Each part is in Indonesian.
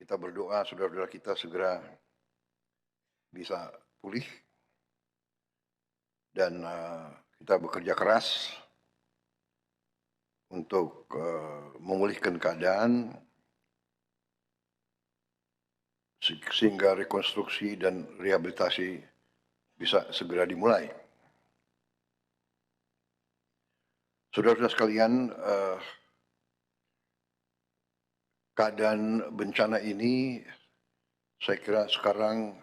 Kita berdoa saudara-saudara kita segera bisa pulih dan kita bekerja keras untuk memulihkan keadaan sehingga rekonstruksi dan rehabilitasi bisa segera dimulai. Saudara-saudara sekalian, keadaan bencana ini saya kira sekarang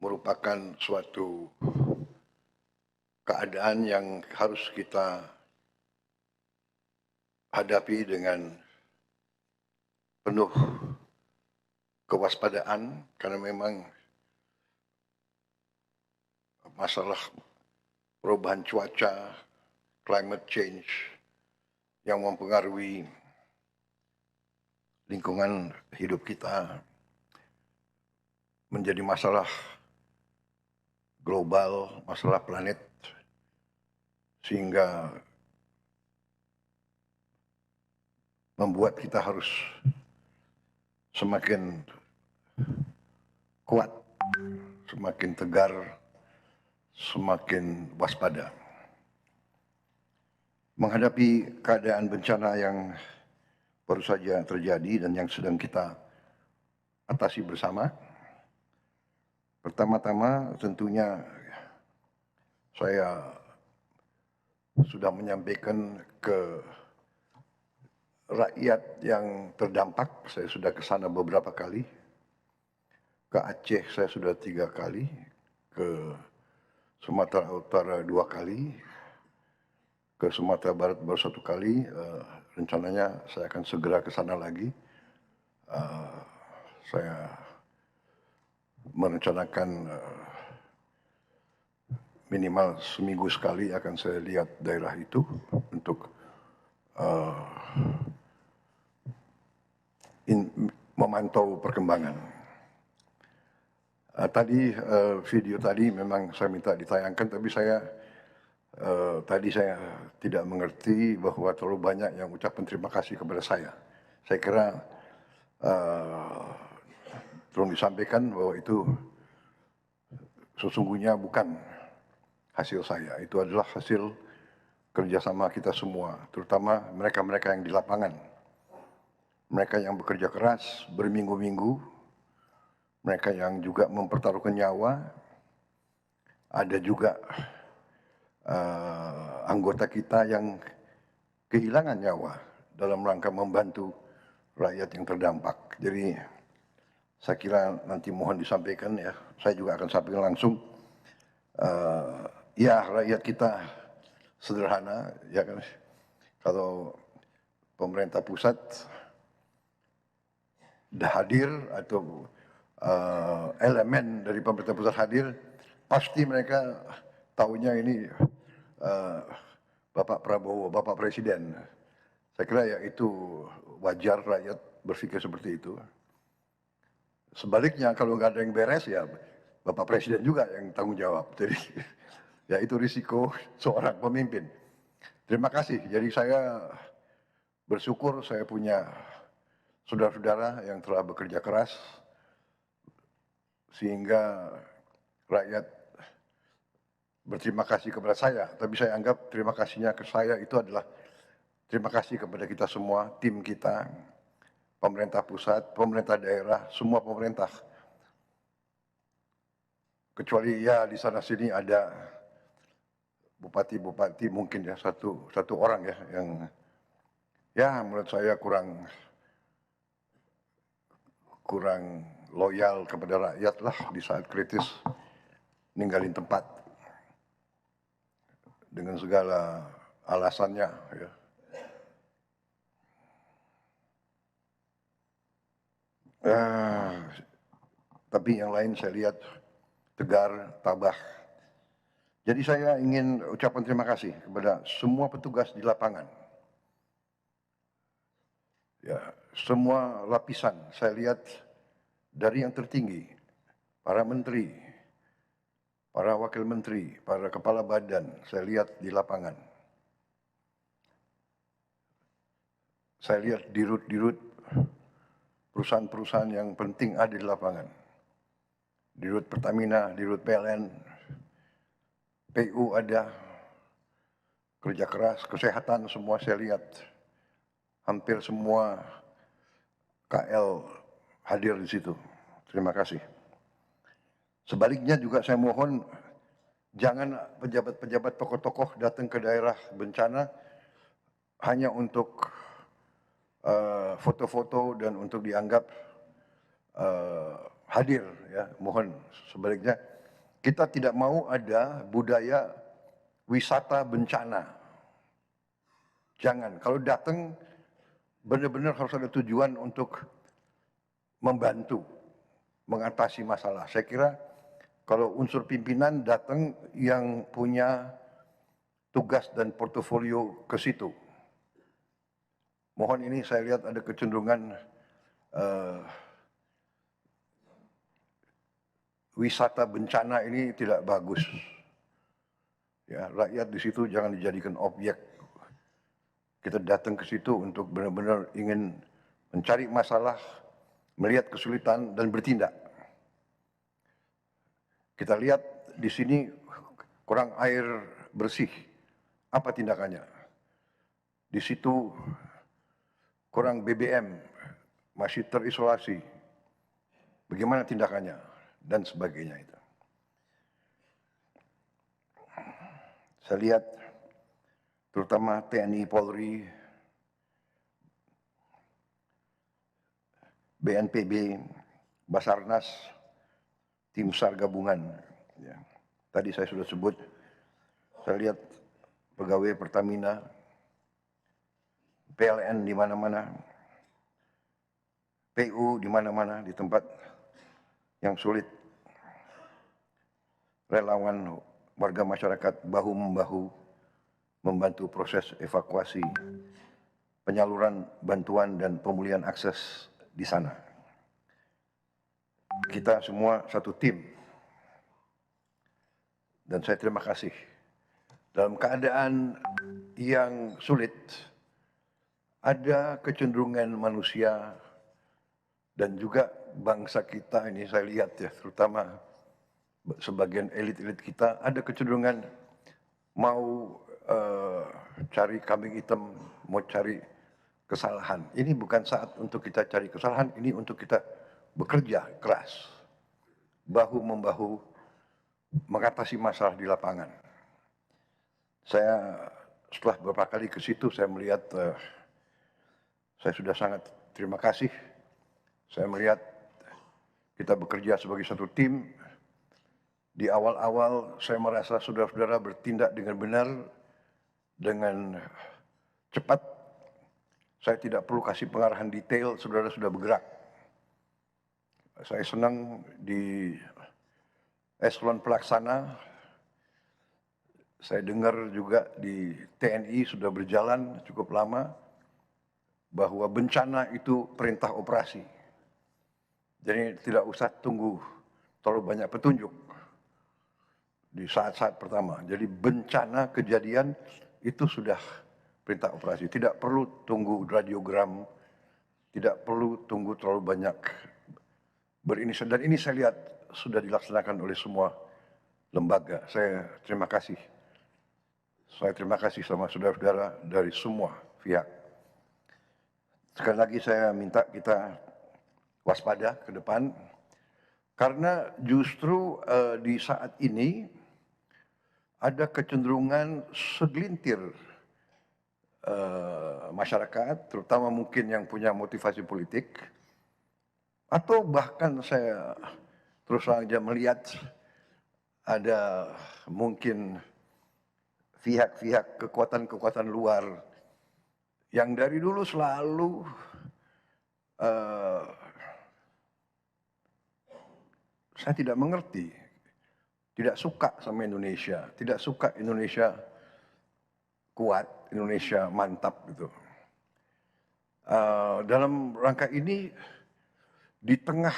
merupakan suatu keadaan yang harus kita hadapi dengan penuh kewaspadaan karena memang masalah perubahan cuaca, climate change yang mempengaruhi lingkungan hidup kita menjadi masalah global, masalah planet, sehingga membuat kita harus semakin kuat, semakin tegar, semakin waspada. Menghadapi keadaan bencana yang baru saja terjadi dan yang sedang kita atasi bersama, pertama-tama tentunya saya sudah menyampaikan ke rakyat yang terdampak. Saya sudah ke sana beberapa kali. Ke Aceh saya sudah 3 kali, ke Sumatera Utara 2 kali, ke Sumatera Barat baru 1 kali. Rencananya saya akan segera ke sana lagi. Saya merencanakan minimal seminggu sekali akan saya lihat daerah itu untuk memantau perkembangan. Tadi video tadi memang saya minta ditayangkan, tapi tadi saya tidak mengerti bahwa terlalu banyak yang ucapan terima kasih kepada saya. Saya kira tolong disampaikan bahwa itu sesungguhnya bukan hasil saya, itu adalah hasil kerjasama kita semua, terutama mereka-mereka yang di lapangan, mereka yang bekerja keras berminggu-minggu, mereka yang juga mempertaruhkan nyawa. Ada juga anggota kita yang kehilangan nyawa dalam rangka membantu rakyat yang terdampak. Jadi saya kira nanti mohon disampaikan ya, saya juga akan sampaikan langsung. Ya, rakyat kita sederhana, ya kan. Kalau pemerintah pusat dah hadir atau elemen dari pemerintah pusat hadir, pasti mereka tahunya ini Bapak Prabowo, Bapak Presiden. Saya kira ya itu wajar rakyat berpikir seperti itu. Sebaliknya kalau nggak ada yang beres ya Bapak Presiden juga yang tanggung jawab. Jadi ya itu risiko seorang pemimpin. Terima kasih. Jadi saya bersyukur saya punya saudara-saudara yang telah bekerja keras sehingga rakyat berterima kasih kepada saya. Tapi saya anggap terima kasihnya ke saya itu adalah terima kasih kepada kita semua, tim kita, pemerintah pusat, pemerintah daerah, semua pemerintah. Kecuali ya di sana sini ada bupati-bupati mungkin ya satu orang ya yang ya menurut saya kurang loyal kepada rakyat lah di saat kritis, ninggalin tempat dengan segala alasannya ya. Tapi yang lain saya lihat tegar, tabah. Jadi saya ingin ucapan terima kasih kepada semua petugas di lapangan. Ya, semua lapisan saya lihat dari yang tertinggi, para menteri, para wakil menteri, para kepala badan, saya lihat di lapangan. Saya lihat dirut-dirut perusahaan-perusahaan yang penting ada di lapangan. Di Rut Pertamina, di Rut PLN, PU ada, kerja keras, kesehatan semua saya lihat. Hampir semua KL hadir di situ. Terima kasih. Sebaliknya juga saya mohon jangan pejabat-pejabat tokoh-tokoh datang ke daerah bencana hanya untuk foto-foto dan untuk dianggap hadir, ya. Mohon sebaliknya kita tidak mau ada budaya wisata bencana. Jangan, kalau datang benar-benar harus ada tujuan untuk membantu mengatasi masalah. Saya kira kalau unsur pimpinan datang yang punya tugas dan portofolio ke situ. Mohon ini saya lihat ada kecenderungan wisata bencana ini tidak bagus. Ya, rakyat di situ jangan dijadikan objek. Kita datang ke situ untuk benar-benar ingin mencari masalah, melihat kesulitan dan bertindak. Kita lihat di sini kurang air bersih. Apa tindakannya? Di situ kurang BBM, masih terisolasi. Bagaimana tindakannya? Dan sebagainya itu. Saya lihat terutama TNI, Polri, BNPB, Basarnas, tim SAR gabungan. Ya. Tadi saya sudah sebut, saya lihat pegawai Pertamina, PLN di mana-mana, PU di mana-mana, di tempat yang sulit. Relawan warga masyarakat bahu-membahu membantu proses evakuasi, penyaluran bantuan dan pemulihan akses di sana. Kita semua satu tim. Dan saya terima kasih. Dalam keadaan yang sulit, ada kecenderungan manusia dan juga bangsa kita ini saya lihat ya, terutama sebagian elit-elit kita, ada kecenderungan mau cari kambing hitam, mau cari kesalahan. Ini bukan saat untuk kita cari kesalahan, ini untuk kita bekerja keras, bahu-membahu mengatasi masalah di lapangan. Saya setelah beberapa kali ke situ, saya melihat, saya sudah sangat terima kasih. Saya melihat kita bekerja sebagai satu tim. Di awal-awal saya merasa saudara-saudara bertindak dengan benar, dengan cepat. Saya tidak perlu kasih pengarahan detail, saudara sudah bergerak. Saya senang di eselon pelaksana, saya dengar juga di TNI sudah berjalan cukup lama, bahwa bencana itu perintah operasi. Jadi tidak usah tunggu terlalu banyak petunjuk di saat-saat pertama. Jadi bencana kejadian itu sudah perintah operasi. Tidak perlu tunggu radiogram, tidak perlu tunggu terlalu banyak berinisiatif. Dan ini saya lihat sudah dilaksanakan oleh semua lembaga. Saya terima kasih. Saya terima kasih sama saudara-saudara dari semua pihak. Sekali lagi saya minta kita waspada ke depan, karena justru di saat ini ada kecenderungan segelintir masyarakat, terutama mungkin yang punya motivasi politik, atau bahkan saya terus saja melihat ada mungkin pihak-pihak kekuatan-kekuatan luar yang dari dulu selalu saya tidak mengerti, tidak suka sama Indonesia, tidak suka Indonesia kuat, Indonesia mantap gitu. Dalam rangka ini, di tengah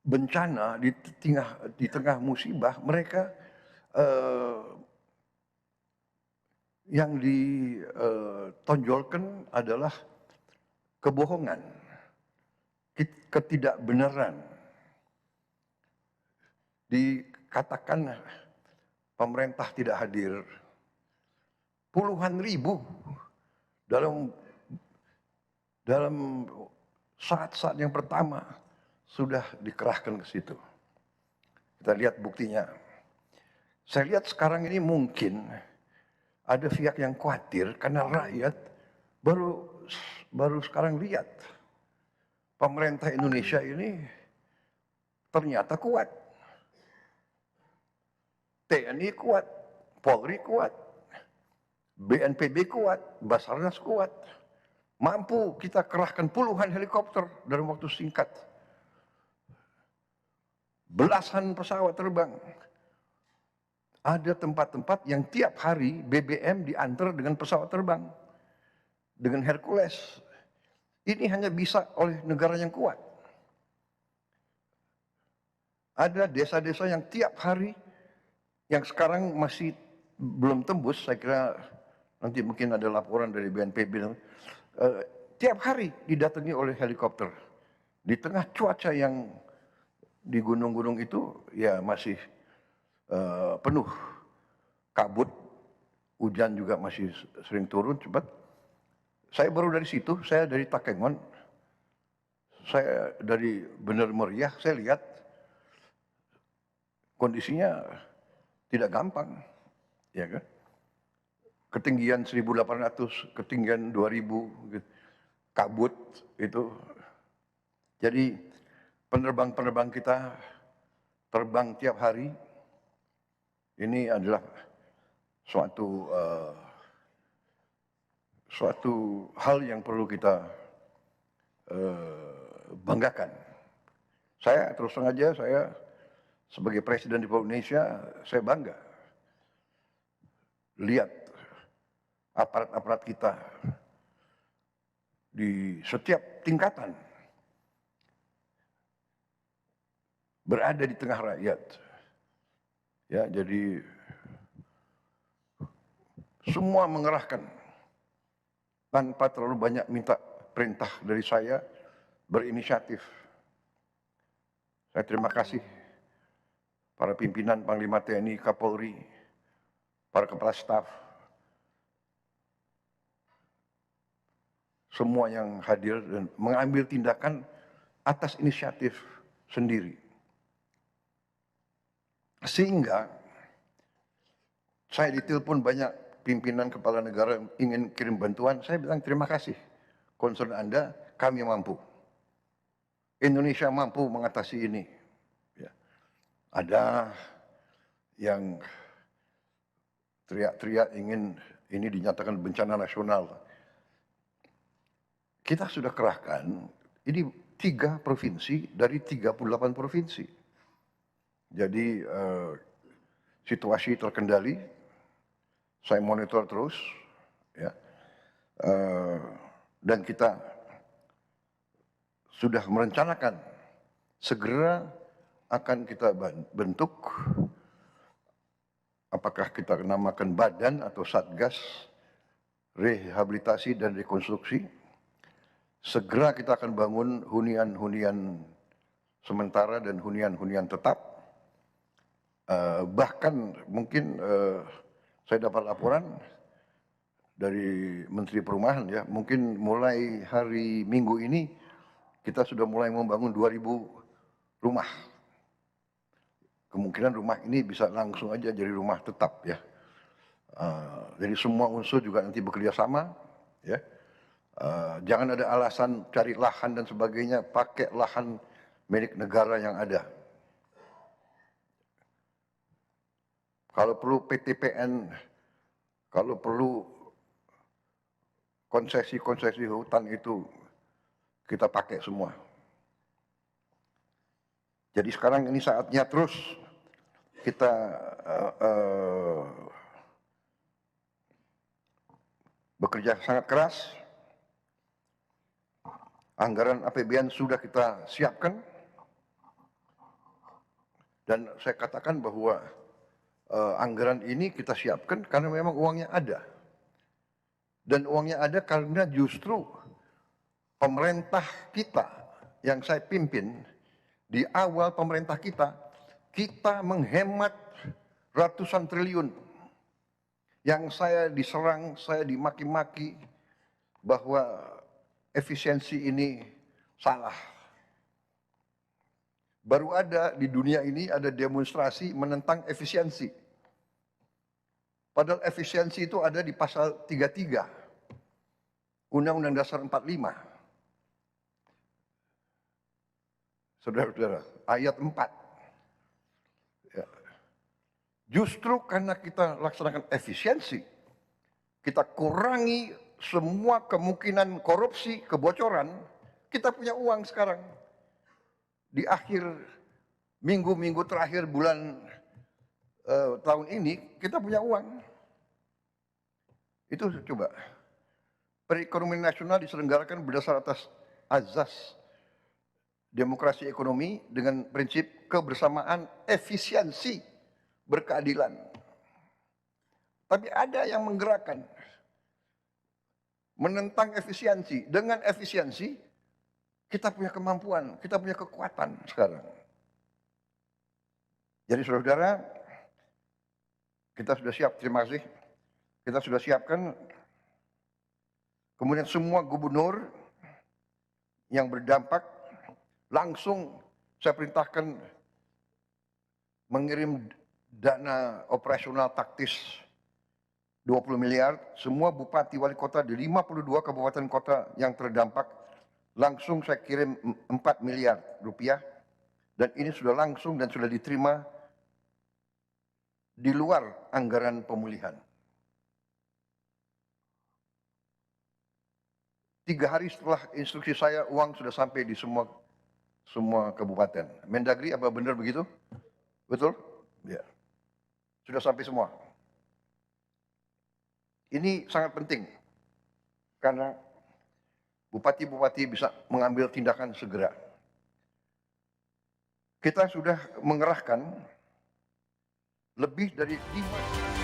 bencana, di tengah musibah, mereka yang ditonjolkan adalah kebohongan, ketidakbenaran. Dikatakan pemerintah tidak hadir, puluhan ribu dalam saat-saat yang pertama sudah dikerahkan ke situ. Kita lihat buktinya. Saya lihat sekarang ini mungkin ada pihak yang khawatir karena rakyat baru sekarang lihat pemerintah Indonesia ini ternyata kuat. TNI kuat, Polri kuat, BNPB kuat, Basarnas kuat. Mampu kita kerahkan puluhan helikopter dalam waktu singkat. Belasan pesawat terbang. Ada tempat-tempat yang tiap hari BBM diantar dengan pesawat terbang. Dengan Hercules. Ini hanya bisa oleh negara yang kuat. Ada desa-desa yang tiap hari, yang sekarang masih belum tembus, saya kira nanti mungkin ada laporan dari BNPB, tiap hari didatangi oleh helikopter. Di tengah cuaca yang di gunung-gunung itu ya masih penuh kabut, hujan juga masih sering turun cepat. Saya baru dari situ, saya dari Takengon, saya dari Bener Meriah, saya lihat kondisinya tidak gampang, ya kan? Ketinggian 1.800, ketinggian 2.000, kabut itu. Jadi penerbang-penerbang kita terbang tiap hari. Ini adalah suatu hal yang perlu kita banggakan. Saya terus terang aja, saya sebagai Presiden Republik Indonesia, saya bangga lihat aparat-aparat kita di setiap tingkatan berada di tengah rakyat. Ya, jadi semua mengerahkan tanpa terlalu banyak minta perintah dari saya, berinisiatif. Saya terima kasih para pimpinan Panglima TNI, Kapolri, para kepala staf, semua yang hadir dan mengambil tindakan atas inisiatif sendiri. Sehingga saya ditelepon banyak pimpinan kepala negara yang ingin kirim bantuan, saya bilang terima kasih. Concern Anda, kami mampu. Indonesia mampu mengatasi ini. Ya. Ada yang teriak-teriak ingin ini dinyatakan bencana nasional. Kita sudah kerahkan, ini 3 provinsi dari 38 provinsi. Jadi situasi terkendali, saya monitor terus, ya, dan kita sudah merencanakan segera akan kita bentuk, apakah kita namakan badan atau satgas rehabilitasi dan rekonstruksi. Segera kita akan bangun hunian-hunian sementara dan hunian-hunian tetap. Bahkan mungkin saya dapat laporan dari Menteri Perumahan, ya, mungkin mulai hari Minggu ini kita sudah mulai membangun 2.000 rumah. Kemungkinan rumah ini bisa langsung aja jadi rumah tetap, ya. Jadi semua unsur juga nanti bekerja sama, ya. Jangan ada alasan cari lahan dan sebagainya, pakai lahan milik negara yang ada. Kalau perlu PTPN, kalau perlu konsesi-konsesi hutan itu kita pakai semua. Jadi sekarang ini saatnya terus kita bekerja sangat keras. Anggaran APBN sudah kita siapkan. Dan saya katakan bahwa anggaran ini kita siapkan karena memang uangnya ada. Dan uangnya ada karena justru pemerintah kita yang saya pimpin, di awal pemerintah kita menghemat ratusan triliun. Yang saya diserang, saya dimaki-maki bahwa efisiensi ini salah. Baru ada di dunia ini ada demonstrasi menentang efisiensi. Padahal efisiensi itu ada di pasal 33 Undang-Undang Dasar 45. Saudara-saudara, ayat 4. Ya. Justru karena kita laksanakan efisiensi, kita kurangi semua kemungkinan korupsi, kebocoran, kita punya uang sekarang. Di akhir minggu-minggu terakhir bulan tahun ini, kita punya uang. Itu coba. Perekonomian nasional diselenggarakan berdasar atas azas demokrasi ekonomi dengan prinsip kebersamaan, efisiensi, berkeadilan. Tapi ada yang menggerakkan, menentang efisiensi. Dengan efisiensi, kita punya kemampuan, kita punya kekuatan sekarang. Jadi saudara, kita sudah siap, terima kasih. Kita sudah siapkan, kemudian semua gubernur yang berdampak, langsung saya perintahkan mengirim dana operasional taktis 20 miliar, semua bupati wali kota di 52 kabupaten kota yang terdampak, langsung saya kirim 4 miliar rupiah, dan ini sudah langsung dan sudah diterima di luar anggaran pemulihan. 3 hari setelah instruksi saya, uang sudah sampai di semua kabupaten. Mendagri, apa benar begitu? Betul? Ya. Sudah sampai semua. Ini sangat penting karena bupati-bupati bisa mengambil tindakan segera. Kita sudah mengerahkan lebih dari 5